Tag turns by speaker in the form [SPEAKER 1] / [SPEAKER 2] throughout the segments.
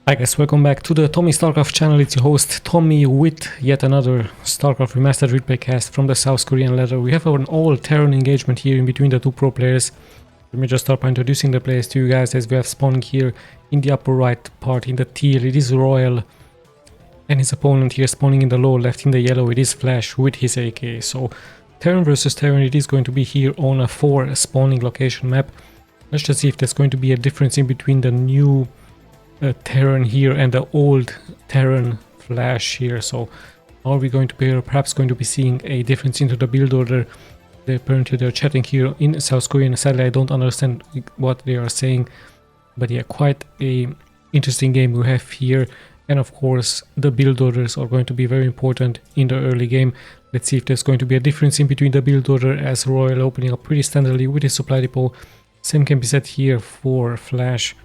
[SPEAKER 1] Hi guys, welcome back to the Tommy Starcraft channel. It's your host Tommy with yet another Starcraft Remastered replay cast from the South Korean ladder. We have an all Terran engagement here in between the two pro players. Let me just start by introducing the players to you guys as we have spawning here in the upper right part in the teal. It is Royal and his opponent here spawning in the lower left in the yellow. It is Flash with his AK. So Terran versus Terran, it is going to be here on a 4 spawning location map. Let's just see if there's going to be a difference in between the new Terran here and the old Terran Flash here. So are we going to be perhaps going to be seeing a difference into the build order? Apparently they're chatting here in South Korean. Sadly I don't understand what they are saying, but yeah, quite a interesting game we have here. And of course the build orders are going to be very important in the early game. Let's see if there's going to be a difference in between the build order, as Royal opening up pretty standardly with his supply depot. Same can be said here for Flash.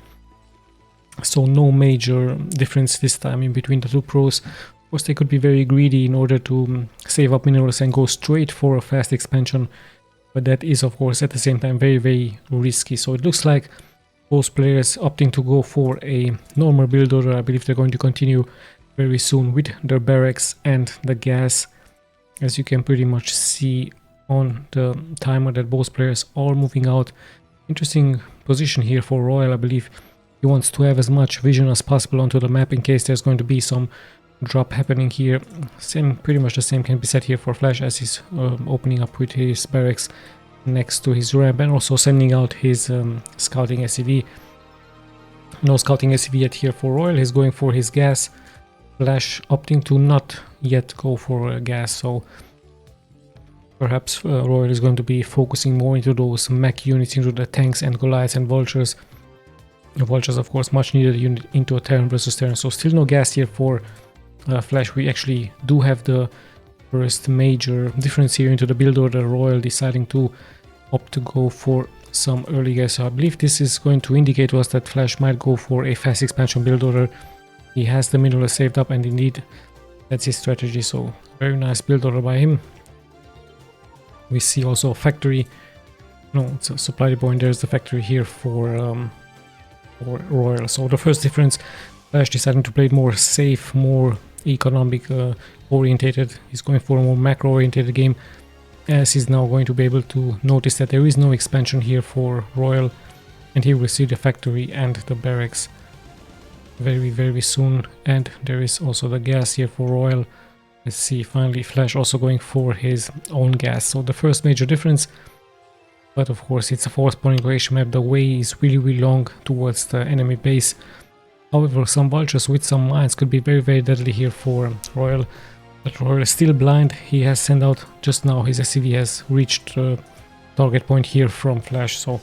[SPEAKER 1] So no major difference this time in between the two pros. Of course they could be very greedy in order to save up minerals and go straight for a fast expansion, but that is of course at the same time very risky. So it looks like both players opting to go for a normal build order. I believe they're going to continue very soon with their barracks and the gas, as you can pretty much see on the timer that both players are moving out. Interesting position here for Royal. I believe he wants to have as much vision as possible onto the map in case there's going to be some drop happening here. Pretty much the same can be said here for Flash, as he's opening up with his barracks next to his ramp and also sending out his scouting SCV. No scouting SCV yet here for Royal. He's going for his gas. Flash opting to not yet go for gas, so perhaps Royal is going to be focusing more into those mech units, into the tanks and Goliaths and Vultures. The Vultures, of course, much needed unit into a Terran versus Terran. So still no gas here for Flash. We actually do have the first major difference here into the build order. Royal deciding to opt to go for some early gas. So I believe this is going to indicate to us that Flash might go for a fast expansion build order. He has the minerals saved up, and indeed that's his strategy. So very nice build order by him. We see also a factory. No, it's a supply depot, and there's the factory here for Royal. So the first difference, Flash deciding to play it more safe, more economic orientated. He's going for a more macro orientated game, as he's now going to be able to notice that there is no expansion here for Royal, and he will see the factory and the barracks very soon. And there is also the gas here for Royal. Let's see, finally Flash also going for his own gas. So the first major difference. But of course it's a 4 spawning location map. The way is really long towards the enemy base. However, some Vultures with some mines could be very deadly here for Royal. But Royal is still blind. He has sent out just now. His SCV has reached the target point here from Flash. So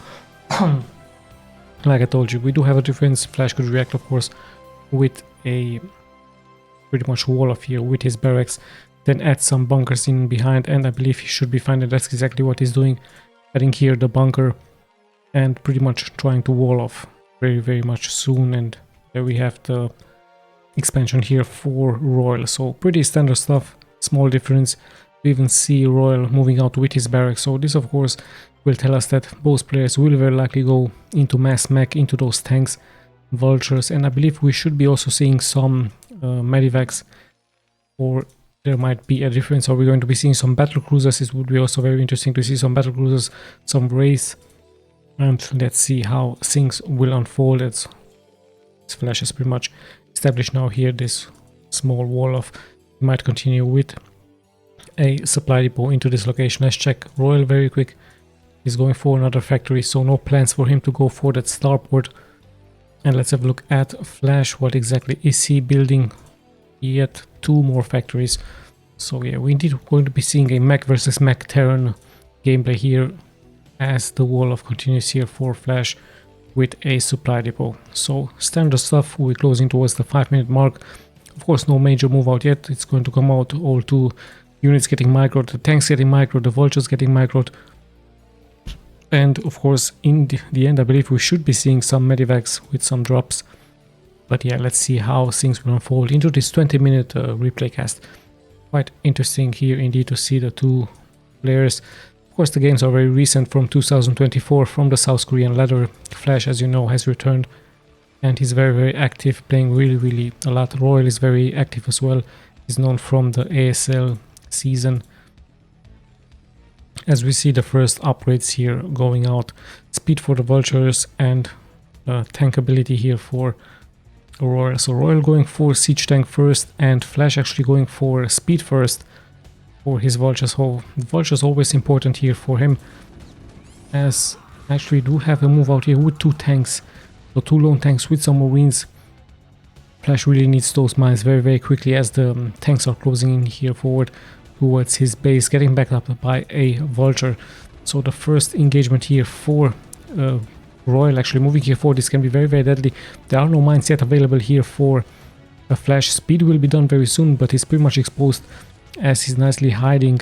[SPEAKER 1] like I told you, we do have a difference. Flash could react, of course, with a pretty much wall of here with his barracks, then add some bunkers in behind, and I believe he should be fine. And that's exactly what he's doing. Adding here the bunker and pretty much trying to wall off very much soon. And there we have the expansion here for Royal. So pretty standard stuff, small difference. We even see Royal moving out with his barracks. So this of course will tell us that both players will very likely go into mass mech, into those tanks, Vultures, and I believe we should be also seeing some medivacs, or there might be a difference. Are we going to be seeing some battle cruisers? It would be also very interesting to see some battle cruisers, some race, and let's see how things will unfold. As Flash is pretty much established now here, this small wall of might continue with a supply depot into this location. Let's check Royal very quick. He's going for another factory, so no plans for him to go for that starport. And let's have a look at Flash. What exactly is he building? Yet 2 more factories. So yeah, we're indeed going to be seeing a mech versus mech Terran gameplay here, as the wall of continues here for Flash with a supply depot. So standard stuff. We're closing towards the 5-minute mark. Of course no major move out yet. It's going to come out, all 2 units getting microed, the tanks getting microed, the Vultures getting microed. And of course in the end I believe we should be seeing some medivacs with some drops. But yeah, let's see how things will unfold into this 20-minute replay cast. Quite interesting here indeed to see the 2 players. Of course the games are very recent, from 2024, from the South Korean ladder. Flash, as you know, has returned and he's very active, playing really a lot. Royal is very active as well. He's known from the ASL season. As we see the first upgrades here going out, speed for the Vultures and tank ability here for Royal. So Royal going for siege tank first, and Flash actually going for speed first for his Vultures. So the Vultures always important here for him, as actually do have a move out here with 2 tanks. So 2 lone tanks with some Marines. Flash really needs those mines very quickly, as the tanks are closing in here forward towards his base, getting backed up by a Vulture. So the first engagement here for Royal, actually moving here forward, this can be very deadly. There are no mines yet available here for a Flash. Speed will be done very soon, but he's pretty much exposed as he's nicely hiding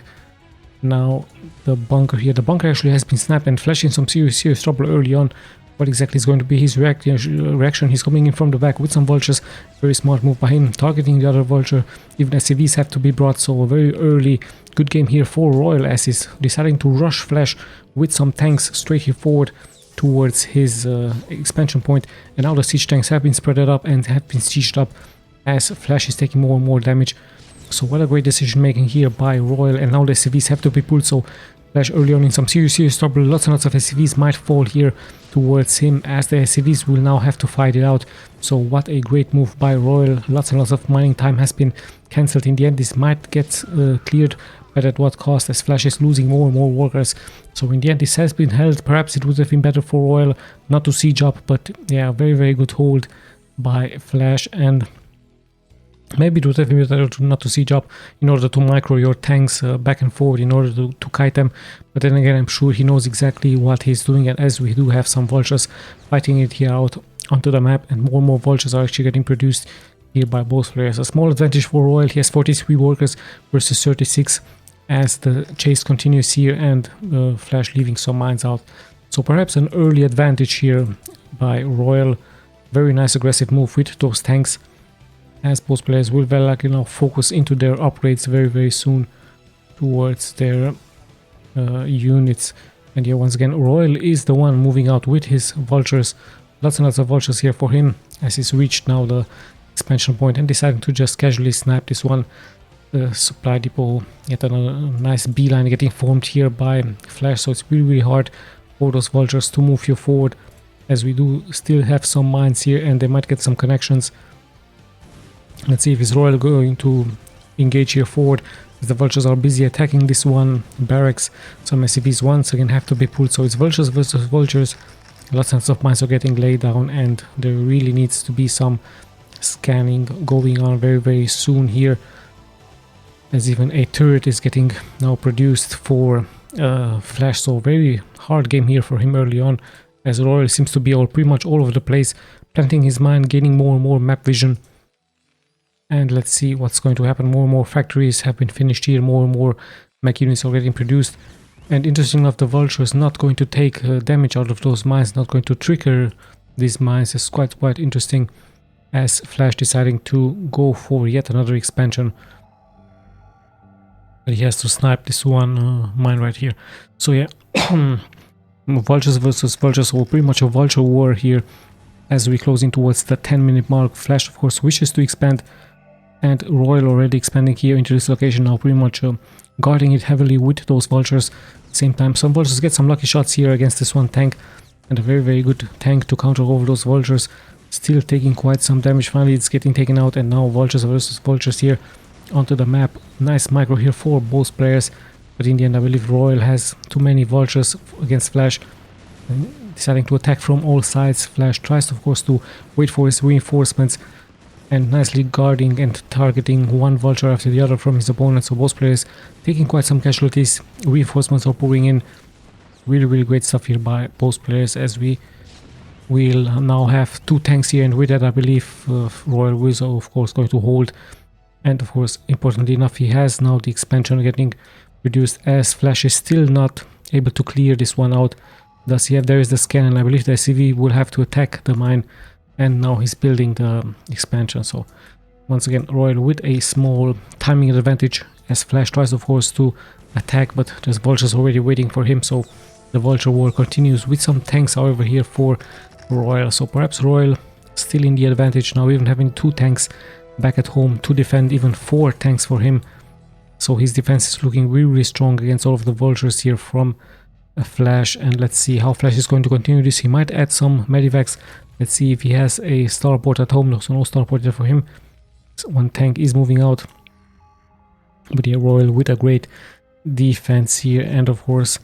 [SPEAKER 1] now the bunker here. The bunker actually has been snapped, and Flash in some serious trouble early on. What exactly is going to be his reaction? He's coming in from the back with some Vultures. Very smart move by him, targeting the other Vulture. Even SCVs have to be brought, so a very early good game here for Royal, as he's deciding to rush Flash with some tanks straight here forward towards his expansion point. And now the siege tanks have been spread up and have been sieged up, as Flash is taking more and more damage. So what a great decision making here by Royal, and now the SCVs have to be pulled, so Flash early on in some serious trouble. Lots and lots of SCVs might fall here towards him, as the SCVs will now have to fight it out. So what a great move by Royal. Lots and lots of mining time has been cancelled. In the end, this might get cleared, but at what cost, as Flash is losing more and more workers. So in the end, this has been held. Perhaps it would have been better for Royal not to siege up, but yeah, very good hold by Flash, and maybe it would have been better not to siege up in order to micro your tanks back and forward in order to kite them. But then again, I'm sure he knows exactly what he's doing, and as we do have some Vultures fighting it here out onto the map, and more Vultures are actually getting produced here by both players. A small advantage for Royal. He has 43 workers versus 36 as the chase continues here, and Flash leaving some mines out. So perhaps an early advantage here by Royal. Very nice aggressive move with those tanks, as both players will well likely now focus into their upgrades very soon towards their units. And here once again, Royal is the one moving out with his Vultures. Lots and lots of Vultures here for him, as he's reached now the expansion point and deciding to just casually snap this one supply depot. Yet another nice beeline getting formed here by Flash, so it's really hard for those Vultures to move here forward, as we do still have some mines here and they might get some connections. Let's see if is Royal going to engage here forward, as the Vultures are busy attacking this one barracks. Some SCVs once again have to be pulled, so it's Vultures versus Vultures. Lots and lots of mines are getting laid down, and there really needs to be some scanning going on very soon here, as even a turret is getting now produced for Flash. So very hard game here for him early on, as Royal seems to be pretty much all over the place, planting his mine, gaining more and more map vision. And let's see what's going to happen. More and more factories have been finished here, more and more mech units are getting produced. And interesting enough, the Vulture is not going to take damage out of those mines, not going to trigger these mines. It's quite interesting, as Flash deciding to go for yet another expansion. But he has to snipe this one mine right here. So yeah, Vultures versus Vultures, so pretty much a Vulture war here as we close in towards the 10-minute mark. Flash of course wishes to expand, and Royal already expanding here into this location now, pretty much guarding it heavily with those Vultures. Same time, some Vultures get some lucky shots here against this one tank, and a very good tank to counter over those Vultures. Still taking quite some damage. Finally it's getting taken out, and now Vultures versus Vultures here onto the map. Nice micro here for both players, but in the end I believe Royal has too many Vultures against Flash, deciding to attack from all sides. Flash tries of course to wait for his reinforcements, and nicely guarding and targeting one Vulture after the other from his opponent. So both players taking quite some casualties. Reinforcements are pouring in. Really great stuff here by both players, as we will now have 2 tanks here, and with that I believe Royal was of course going to hold. And of course, importantly enough, he has now the expansion getting reduced, as Flash is still not able to clear this one out. Thus there is the scan, and I believe the SCV will have to attack the mine, and now he's building the expansion. So once again, Royal with a small timing advantage, as Flash tries of course to attack, but there's Vultures already waiting for him. So the Vulture war continues with some tanks however here for Royal. So perhaps Royal still in the advantage now, even having 2 tanks back at home to defend, even 4 tanks for him. So his defense is looking really, really strong against all of the vultures here from Flash. And let's see how Flash is going to continue this. He might add some medivacs. Let's see if he has a starport at home. So no starport there for him. So 1 tank is moving out. But yeah, Royal with a great defense here, and of course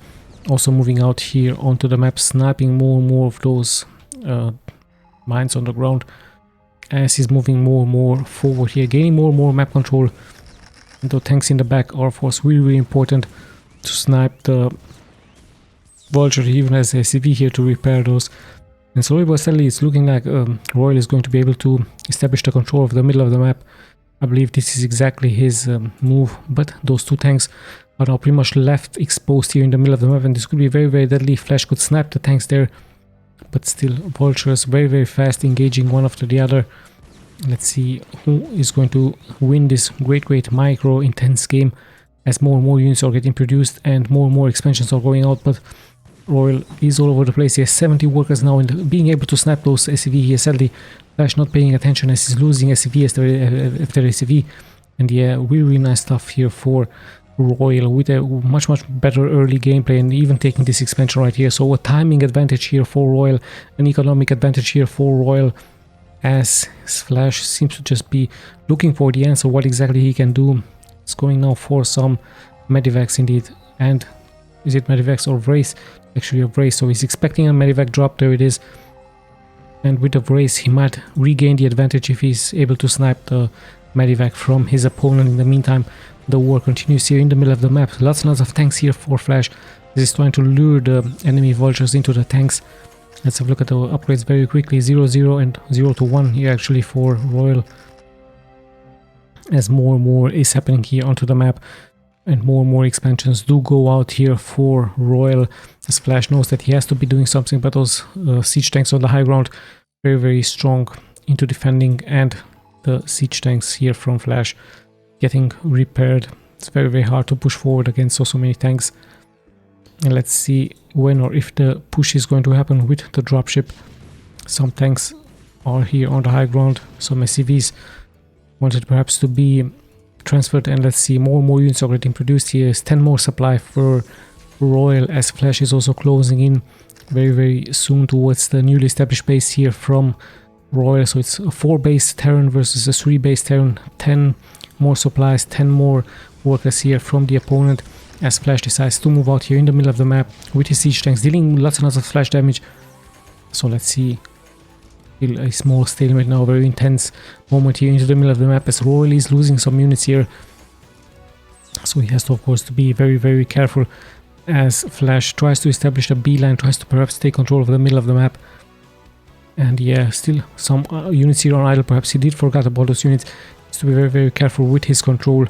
[SPEAKER 1] also moving out here onto the map, sniping more and more of those mines on the ground as he's moving more and more forward here, gaining more and more map control. And the tanks in the back are of course really, really important to snipe the Vulture. He even has a CV here to repair those. And slowly but steadily it's looking like Royal is going to be able to establish the control of the middle of the map. I believe this is exactly his move, but those 2 tanks are now pretty much left exposed here in the middle of the map, and this could be very, very deadly. Flash could snipe the tanks there, but still Vultures very, very fast, engaging one after the other. Let's see who is going to win this great micro intense game as more and more units are getting produced and more expansions are going out. But Royal is all over the place. He has 70 workers now, and being able to snap those SCV here. Sadly Flash not paying attention as he's losing SCV after SCV. And yeah, really nice stuff here for Royal with a much better early gameplay, and even taking this expansion right here. So a timing advantage here for Royal, an economic advantage here for Royal, as Flash seems to just be looking for the answer, what exactly he can do. It's going now for some medivacs indeed. And is it medivacs or Vrace? Actually a Vrace, so he's expecting a medivac drop. There it is. And with the Vrace he might regain the advantage if he's able to snipe the medivac from his opponent. In the meantime, the war continues here in the middle of the map. Lots and lots of tanks here for Flash. This is trying to lure the enemy vultures into the tanks. Let's have a look at the upgrades very quickly. 0-0 and 0-1 here actually for Royal, as more and more is happening here onto the map, and more expansions do go out here for Royal, as Flash knows that he has to be doing something. But those siege tanks on the high ground, very strong into defending, and the siege tanks here from Flash getting repaired. It's very hard to push forward against so many tanks. And let's see when or if the push is going to happen with the dropship. Some tanks are here on the high ground, some SCVs wanted perhaps to be transferred, and let's see more and more units are getting produced. Here is 10 more supply for Royal, as Flash is also closing in very soon towards the newly established base here from Royal. So it's a 4 base Terran versus a 3 base Terran. 10 more supplies, 10 more workers here from the opponent, as Flash decides to move out here in the middle of the map with his siege tanks, dealing lots and lots of splash damage. So let's see, still a small stalemate now, very intense moment here into the middle of the map, as Royal is losing some units here. So he has to, of course, to be very careful as Flash tries to establish a B line, tries to perhaps take control of the middle of the map. And yeah, still some units here on idle. Perhaps he did forget about those units. He has to be very careful with his control.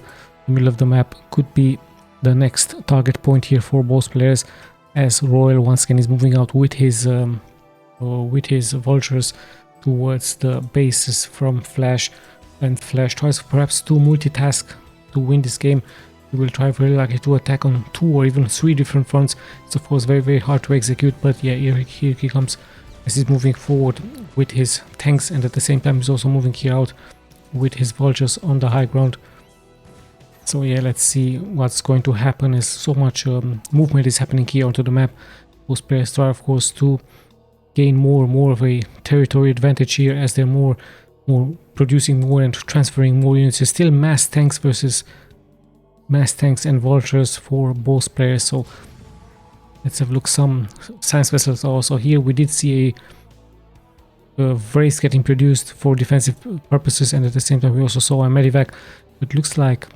[SPEAKER 1] The middle of the map could be the next target point here for both players, as Royal once again is moving out with his vultures towards the bases from Flash, and Flash tries perhaps to multitask to win this game. He will try very likely to attack on 2 or even 3 different fronts. It's of course very hard to execute, but yeah, here he comes as he's moving forward with his tanks, and at the same time he's also moving here out with his vultures on the high ground. So yeah, let's see what's going to happen, as so much movement is happening here onto the map. Both players try, of course, to gain more and more of a territory advantage here, as they're more producing more and transferring more units. It's still mass tanks versus mass tanks and vultures for both players. So let's have a look. Some science vessels also here. We did see a Vrace getting produced for defensive purposes, and at the same time we also saw a medivac. It looks like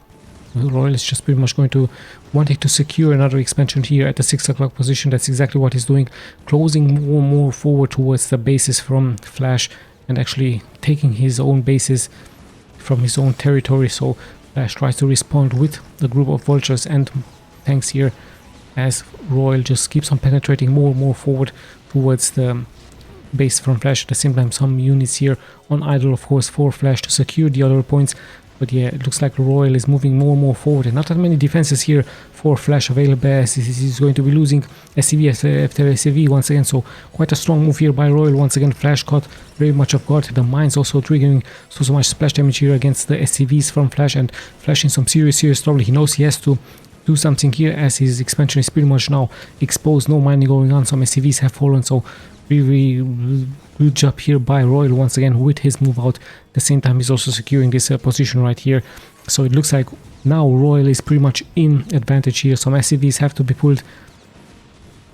[SPEAKER 1] Royal is just pretty much going to wanting to secure another expansion here at the 6 o'clock position. That's exactly what he's doing, closing more and more forward towards the bases from Flash, and actually taking his own bases from his own territory. So Flash tries to respond with the group of vultures and tanks here, as Royal just keeps on penetrating more and more forward towards the base from Flash. At the same time, some units here on idle, of course, for Flash to secure the other points. But yeah, it looks like Royal is moving more and more forward, and not that many defenses here for Flash available, as he's going to be losing SCV after SCV once again. So quite a strong move here by Royal. Once again, Flash caught very much off guard. The mines also triggering so much splash damage here against the SCVs from Flash, and Flash in some serious trouble. He knows he has to do something here, as his expansion is pretty much now exposed. No mining going on. Some SCVs have fallen, so very good job here by Royal once again with his move out. At the same time, he's also securing this position right here. So it looks like now Royal is pretty much in advantage here. Some SCVs have to be pulled.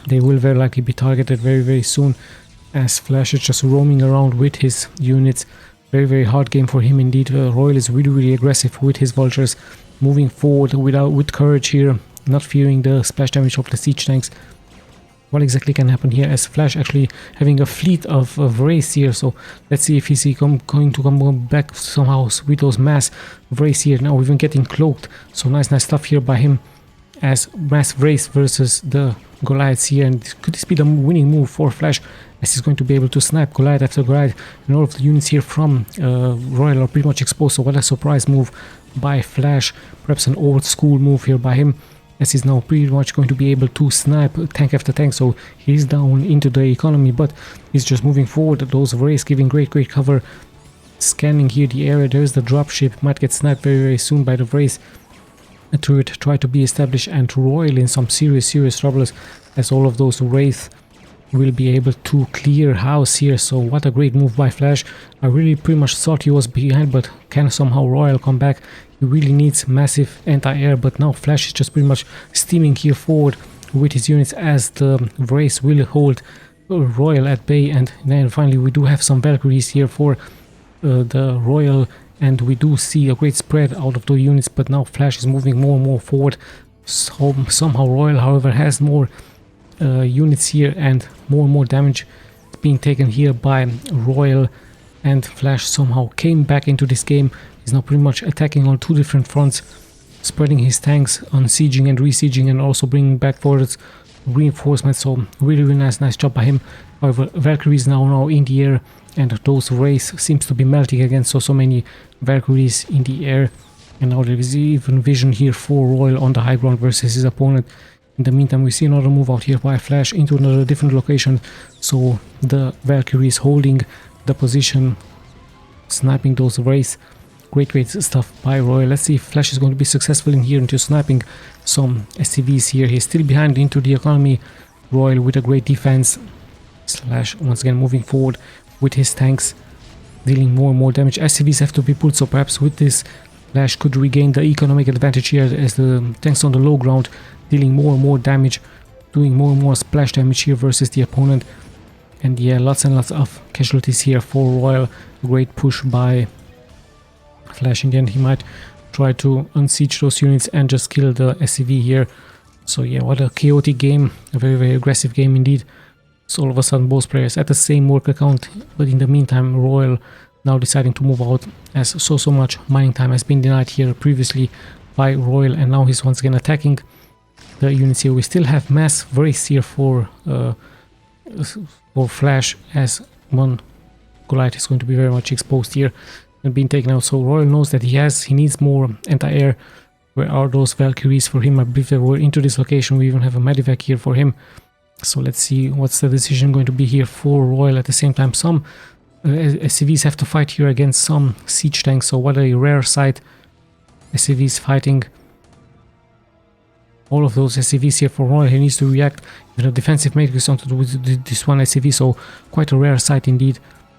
[SPEAKER 1] They will very likely be targeted very soon, as Flash is just roaming around with his units. Very hard game for him indeed. Royal is really aggressive with his vultures, moving forward with courage here, not fearing the splash damage of the siege tanks. What exactly can happen here, as Flash actually having a fleet of Wraiths here, so let's see if he's going to come back somehow with those mass Wraiths here. Now even getting cloaked, so nice stuff here by him, as mass Wraiths versus the Goliaths here. And could this be the winning move for Flash, as he's going to be able to snipe Goliath after Goliath, and all of the units here from Royal are pretty much exposed. So what a surprise move by Flash, perhaps an old school move here by him, as he's now pretty much going to be able to snipe tank after tank. So he's down into the economy, but he's just moving forward. Those Wraiths giving great cover, scanning here the area. There's the dropship, might get sniped very soon by the Wraiths. A turret try to be established, and Royal in some serious troubles, as all of those Wraiths will be able to clear house here. So what a great move by Flash. I really pretty much thought he was behind, but can somehow Royal come back? He really needs massive anti-air, but now Flash is just pretty much steaming here forward with his units, as the Wraiths will hold Royal at bay. And then finally we do have some Valkyries here for the Royal, and we do see a great spread out of the units, but now Flash is moving more and more forward. So somehow Royal, however, has more units here, and more damage being taken here by Royal, and Flash somehow came back into this game. He's now pretty much attacking on two different fronts, spreading his tanks on sieging and re-sieging, and also bringing back forwards reinforcements. So really nice job by him. However, Valkyries now in the air, and those Wraiths seems to be melting again. So many Valkyries in the air, and now there is even vision here for Royal on the high ground versus his opponent. In the meantime, we see another move out here by Flash into another different location. So the Valkyries holding the position, sniping those Wraiths. Great stuff by Royal. Let's see if Flash is going to be successful in here into sniping some SCVs here. He's still behind into the economy. Royal with a great defense. Slash once again moving forward with his tanks, dealing more and more damage. SCVs have to be pulled, so perhaps with this Flash could regain the economic advantage here, as the tanks on the low ground dealing more and more damage, doing more and more splash damage here versus the opponent. And yeah, lots and lots of casualties here for Royal. A great push by Flash. In the end, he might try to unsiege those units and just kill the SCV here. So yeah, what a chaotic game, a very aggressive game indeed. So all of a sudden both players at the same work account, but in the meantime Royal now deciding to move out, as so much mining time has been denied here previously by Royal, and now he's once again attacking the units here. We still have mass Wraiths here for Flash, as one Goliath is going to be very much exposed here and being taken out. So Royal knows that he needs more anti-air. Where are those Valkyries for him? I believe they were into this location. We even have a medivac here for him. So let's see what's the decision going to be here for Royal. At the same time, some SCVs have to fight here against some siege tanks. So what a rare sight. SCVs fighting all of those SCVs here for Royal. He needs to react with a defensive matrix onto this one SCV. So quite a rare sight indeed,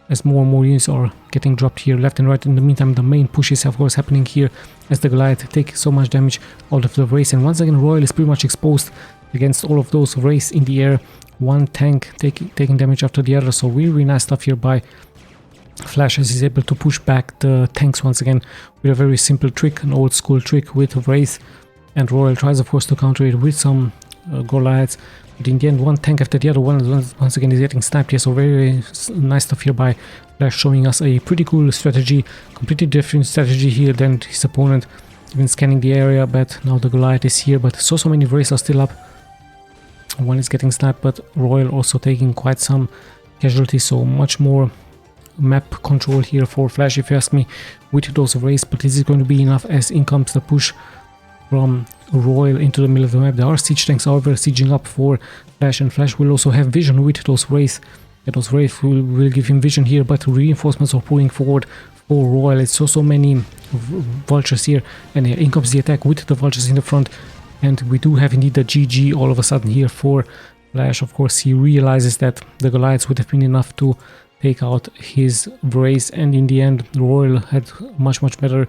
[SPEAKER 1] as more and more units are getting dropped here left and right. In the meantime, the main push is of course happening here, as the Goliath take so much damage out of the Wraiths. And once again Royal is pretty much exposed against all of those Wraiths in the air. One tank taking damage after the other. So really nice stuff here by Flash, as he's able to push back the tanks once again with a very simple trick, an old school trick with Wraith. And Royal tries of course to counter it with some Goliaths, but in the end one tank after the other once again is getting sniped here. So very nice stuff here by Flash, showing us a pretty cool strategy, completely different strategy here than his opponent, even scanning the area. But now the Goliath is here, but so many Wraiths are still up. One is getting sniped, but Royal also taking quite some casualties, so much more map control here for Flash, if you ask me, with those Wraiths, but is it going to be enough as in comes the push from Royal into the middle of the map? There are siege tanks, however, sieging up for Flash, and Flash will also have vision with those Wraiths. Yeah, those Wraiths will give him vision here, but reinforcements are pulling forward for Royal. It's so many Vultures here, and in comes the attack with the Vultures in the front, and we do have indeed the GG all of a sudden here for Flash. Of course, he realizes that the Goliaths would have been enough to take out his Wraiths, and in the end, Royal had much better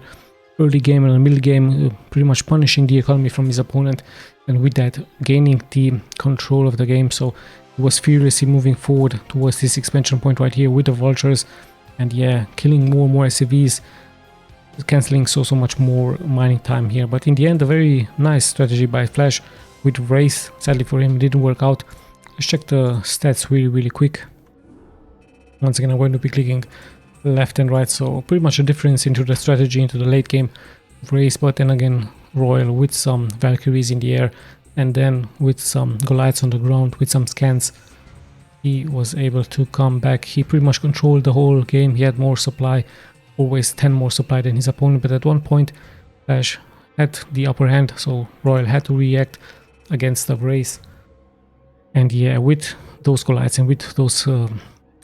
[SPEAKER 1] early game and middle game, pretty much punishing the economy from his opponent, and with that gaining the control of the game. So he was furiously moving forward towards this expansion point right here with the Vultures, and yeah, killing more and more SCVs, cancelling so much more mining time here. But in the end, a very nice strategy by Flash with Wraith. Sadly for him, it didn't work out. Let's check the stats really quick. Once again, I'm going to be clicking left and right, so pretty much a difference into the strategy into the late game Wraith, but then again Royal with some Valkyries in the air, and then with some Goliaths on the ground with some scans, he was able to come back. He pretty much controlled the whole game. He had more supply, always 10 more supply than his opponent, but at one point Flash had the upper hand, so Royal had to react against the Wraith. And yeah, with those Goliaths and with those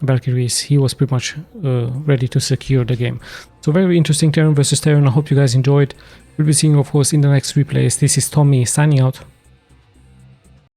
[SPEAKER 1] Valkyries, he was pretty much ready to secure the game. So very interesting Terran versus Terran. I hope you guys enjoyed. We'll be seeing you, of course, in the next replays. This is Tommy signing out.